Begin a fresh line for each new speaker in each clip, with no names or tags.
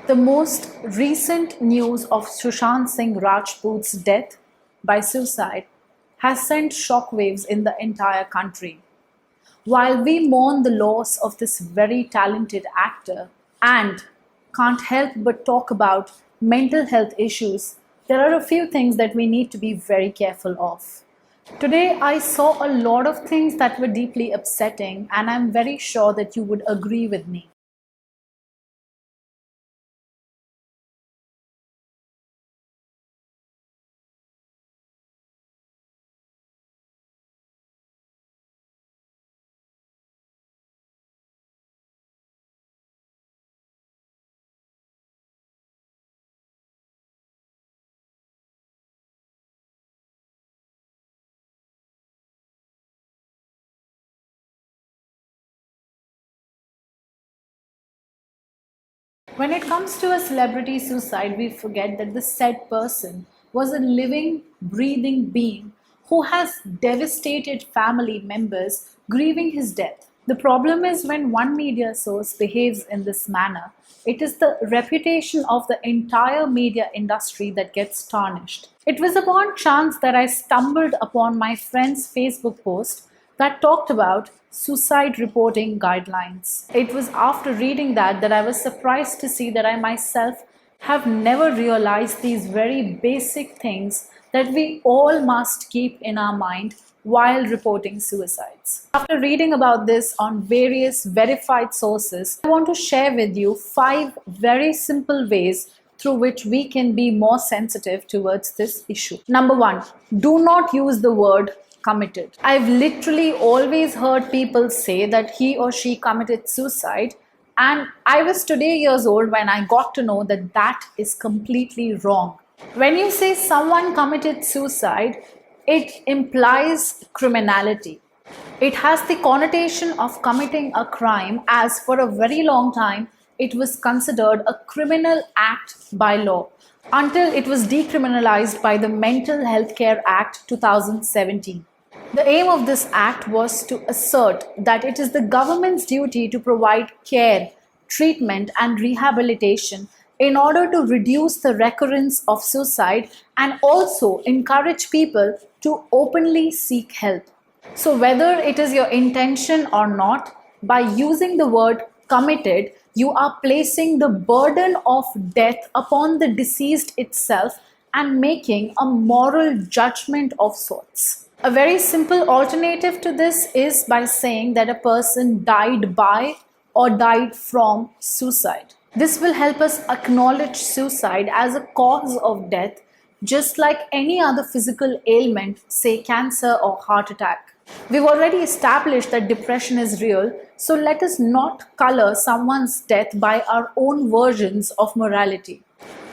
The most recent news of Singh Rajput's death by suicide has sent shockwaves in the entire country. While we mourn the loss of this very talented actor and can't help but talk about mental health issues, there are a few things that we need to be very careful of. Today, I saw a lot of things that were deeply upsetting, and I'm very sure that you would agree with me. When it comes to a celebrity suicide, we forget that the said person was a living, breathing being who has devastated family members grieving his death. The problem is when one media source behaves in this manner, it is the reputation of the entire media industry that gets tarnished. It was upon chance that I stumbled upon my friend's Facebook post that talked about suicide reporting guidelines. It was after reading that I was surprised to see that I myself have never realized these very basic things that we all must keep in our mind while reporting suicides. After reading about this on various verified sources, I want to share with you 5 very simple ways through which we can be more sensitive towards this issue. Number 1, do not use the word committed. I've literally always heard people say that he or she committed suicide, and I was today years old when I got to know that that is completely wrong. When you say someone committed suicide, it implies criminality. It has the connotation of committing a crime, as for a very long time it was considered a criminal act by law until it was decriminalized by the Mental Health Care Act 2017. The aim of this act was to assert that it is the government's duty to provide care, treatment, and rehabilitation in order to reduce the recurrence of suicide and also encourage people to openly seek help. So, whether it is your intention or not, by using the word committed, you are placing the burden of death upon the deceased itself and making a moral judgment of sorts. A very simple alternative to this is by saying that a person died by or died from suicide. This will help us acknowledge suicide as a cause of death, just like any other physical ailment, say cancer or heart attack. We've already established that depression is real, so let us not color someone's death by our own versions of morality.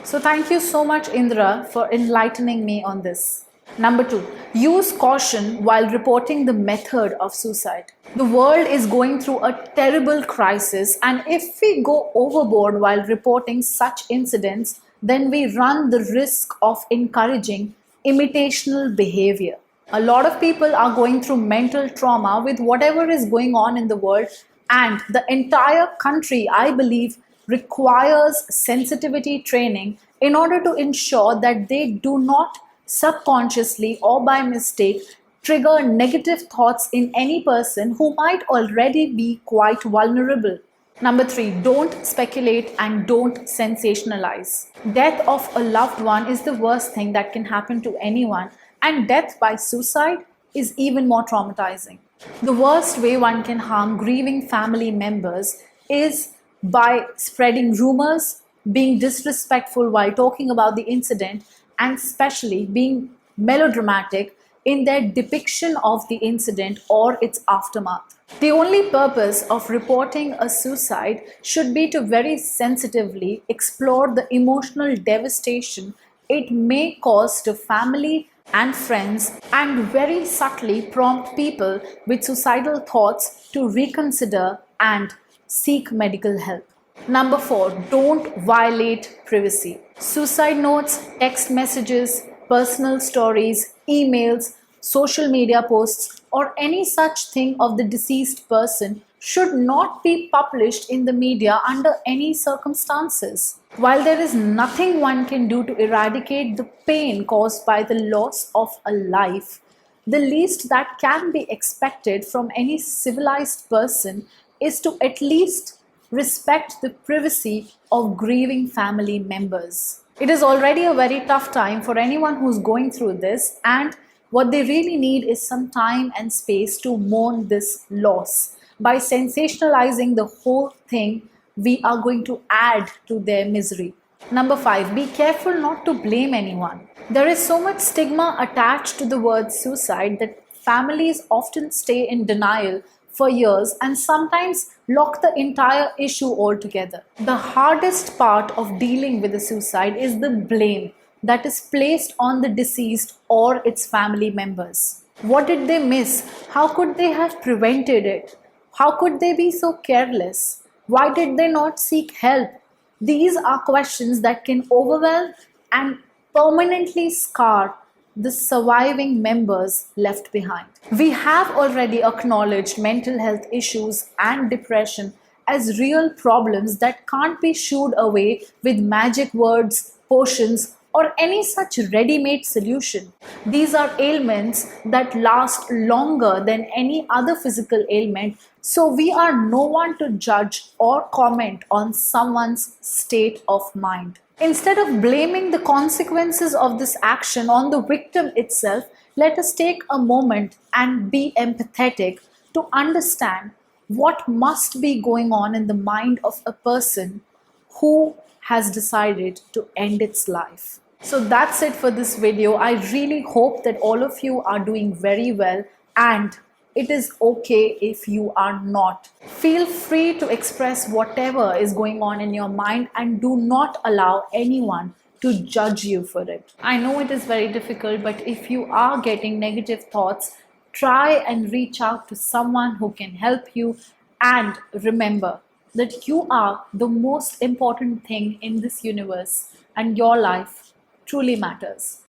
So thank you so much, Indra, for enlightening me on this. Number 2, use caution while reporting the method of suicide. The world is going through a terrible crisis, and if we go overboard while reporting such incidents, then we run the risk of encouraging imitational behavior. A lot of people are going through mental trauma with whatever is going on in the world, and the entire country, I believe, requires sensitivity training in order to ensure that they do not subconsciously or by mistake trigger negative thoughts in any person who might already be quite vulnerable. Number 3, don't speculate and don't sensationalize. Death of a loved one is the worst thing that can happen to anyone, and death by suicide is even more traumatizing. The worst way one can harm grieving family members is by spreading rumors, being disrespectful while talking about the incident, and especially being melodramatic in their depiction of the incident or its aftermath. The only purpose of reporting a suicide should be to very sensitively explore the emotional devastation it may cause to family and friends, and very subtly prompt people with suicidal thoughts to reconsider and seek medical help. Number 4, don't violate privacy. Suicide notes, text messages, personal stories, emails, social media posts, or any such thing of the deceased person should not be published in the media under any circumstances. While there is nothing one can do to eradicate the pain caused by the loss of a life, the least that can be expected from any civilized person is to at least respect the privacy of grieving family members. It is already a very tough time for anyone who's going through this, and what they really need is some time and space to mourn this loss. By sensationalizing the whole thing, we are going to add to their misery. Number 5, be careful not to blame anyone. There is so much stigma attached to the word suicide that families often stay in denial for years and sometimes lock the entire issue altogether. The hardest part of dealing with a suicide is the blame that is placed on the deceased or its family members. What did they miss? How could they have prevented it? How could they be so careless? Why did they not seek help? These are questions that can overwhelm and permanently scar the surviving members left behind. We have already acknowledged mental health issues and depression as real problems that can't be shooed away with magic words, potions, or any such ready-made solution. These are ailments that last longer than any other physical ailment, so we are no one to judge or comment on someone's state of mind. Instead of blaming the consequences of this action on the victim itself, let us take a moment and be empathetic to understand what must be going on in the mind of a person who has decided to end its life. So that's it for this video. I really hope that all of you are doing very well, and it is okay if you are not. Feel free to express whatever is going on in your mind and do not allow anyone to judge you for it. I know it is very difficult, but if you are getting negative thoughts, try and reach out to someone who can help you, and remember that you are the most important thing in this universe and your life truly matters.